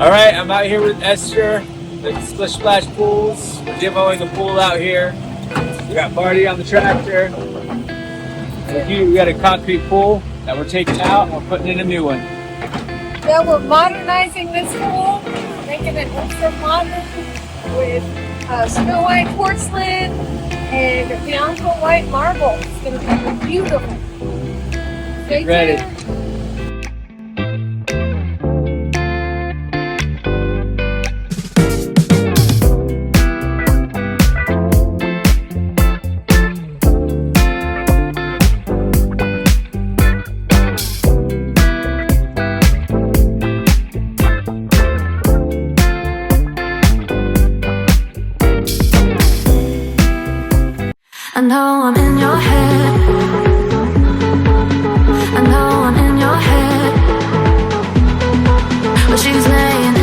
All right, I'm out here with Esther at Splish Splash Pools. We're demoing the pool out here. We got Marty on the tractor. We got a concrete pool that we're taking out and we're putting in a new one. Yeah, we're modernizing this pool, making it ultra modern with Snow White porcelain and Bianco white marble. It's going to be beautiful. Get ready. I know I'm in your head. I know I'm in your head. But she's laying